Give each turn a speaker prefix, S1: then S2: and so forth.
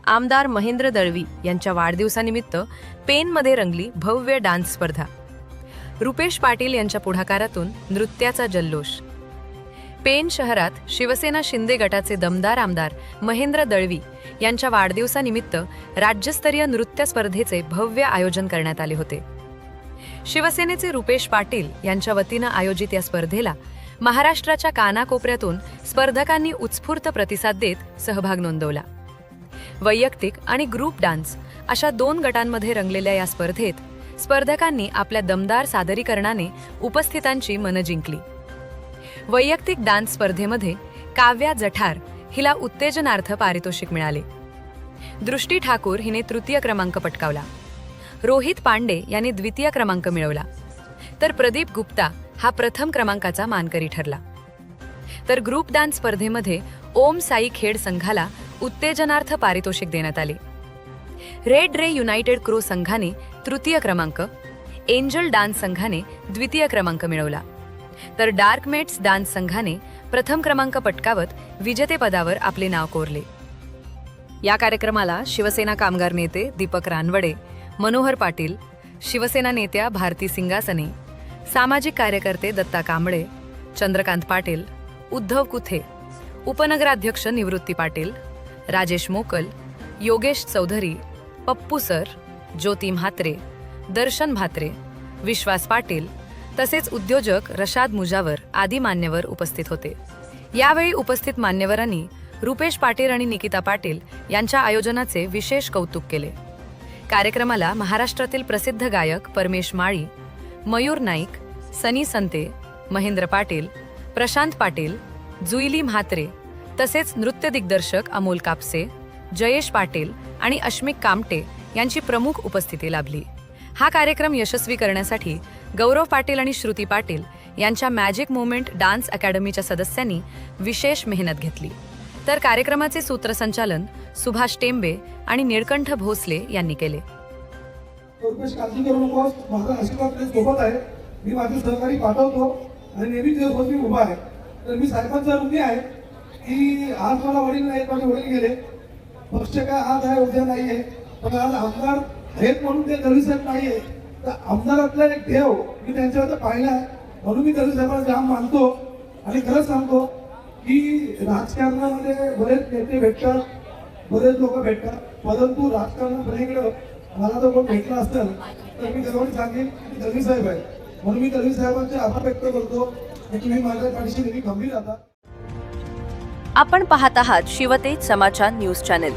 S1: आमदार महेंद्र दळवी यांच्या वाढदिवसानिमित्त पेनमध्ये रंगली भव्य डान्स स्पर्धा। रुपेश पाटील यांच्या पुढाकारातून नृत्याचा जल्लोष। पेन शहरात शिवसेना शिंदे गटाचे दमदार आमदार महेंद्र दळवी यांच्या वाढदिवसानिमित्त राज्यस्तरीय नृत्य स्पर्धेचे भव्य आयोजन करण्यात आले होते। शिवसेनेचे रुपेश पाटील यांच्या वतीनं आयोजित या स्पर्धेला महाराष्ट्राच्या कानाकोपऱ्यातून स्पर्धकांनी उत्स्फूर्त प्रतिसाद देत सहभाग नोंदवला। वैयक्तिक आणि ग्रुप डान्स अशा 2 गटांमध्ये रंगलेल्या या स्पर्धेत स्पर्धकांनी आपल्या दमदार सादरीकरणाने उपस्थितांची मनं जिंकली। वैयक्तिक डान्स स्पर्धेमध्ये काव्या जठार हिला उत्तेजनार्थ पारितोषिक मिळाले। दृष्टी ठाकूर हिने तृतीय क्रमांक पटकावला। रोहित पांडे याने द्वितीय क्रमांक मिळवला, तर प्रदीप गुप्ता हा प्रथम क्रमांकाचा मानकरी ठरला। तर ग्रुप डान्स स्पर्धेमध्ये ओम साई खेड संघाला उत्तेजनार्थ पारितोषिक देण्यात आले। रेड रे युनायटेड क्रो संघाने तृतीय क्रमांक, एंजल डान्स संघाने द्वितीय क्रमांक मिळवला, तर डार्क मेट्स डान्स संघाने प्रथम क्रमांक पटकावत विजेतेपदावर आपले नाव कोरले। या कार्यक्रमाला शिवसेना कामगार नेते दीपक रानवडे, मनोहर पाटील, शिवसेना नेत्या भारती सिंगासने, सामाजिक कार्यकर्ते दत्ता कांबळे, चंद्रकांत पाटील, उद्धव कुथे, उपनगराध्यक्ष निवृत्ती पाटील, राजेश मोकल, योगेश चौधरी, पप्पू सर, ज्योती म्हात्रे, दर्शन म्हात्रे, विश्वास पाटील तसेच उद्योजक रशाद मुजावर आदी मान्यवर उपस्थित होते। यावेळी उपस्थित मान्यवरांनी रुपेश पाटील आणि निकिता पाटील यांच्या आयोजनाचे विशेष कौतुक केले। कार्यक्रमाला महाराष्ट्रातील प्रसिद्ध गायक परमेश माळी, मयूर नाईक, सनी संते, महेंद्र पाटील, प्रशांत पाटील, जुईली म्हात्रे तसेच नृत्य दिग्दर्शक अमोल कापसे, जयेश पाटील आणि अश्मिक कामटे यांची प्रमुख उपस्थिती लाभली। हा कार्यक्रम यशस्वी करण्यासाठी गौरव पाटील आणि श्रुती पाटील यांच्या मॅजिक मोमेंट डान्स अकॅडमीच्या सदस्यांनी विशेष मेहनत घेतली। तर कार्यक्रमाचे सूत्रसंचालन सुभाष टेंबे आणि निळकंठ भोसले यांनी केले।
S2: मी माझे सहकारी पाठवतो आणि नेहमी त्याच्यासोबत मी उभा आहे। तर मी साहेबांचा ऋणी आहे की आज मला वडील नाहीत, माझे वडील गेले, पक्ष काय आज आहे उद्या नाही आहे, पण आज आमदार आहेत म्हणून ते दळवी साहेब नाही आहे। तर आमदारातला एक देव मी त्यांच्यावर पाहिला आहे, म्हणून मी दळवी साहेबांना जाम मानतो। आणि खरंच सांगतो की राजकारणामध्ये बरेच नेते भेटतात, बरेच लोक भेटतात, परंतु राजकारणापलीकडे मला जर कोण भेटला असेल तर मी त्याच्यावर सांगेन की दळवी साहेब आहे। म्हणून मी दळवी साहेबांचे आभार व्यक्त करतो की तुम्ही माझ्या पाठीशी नेहमी खंबीर राहता।
S1: आपण पाहत आहात शिवतेज समाचार न्यूज चॅनल।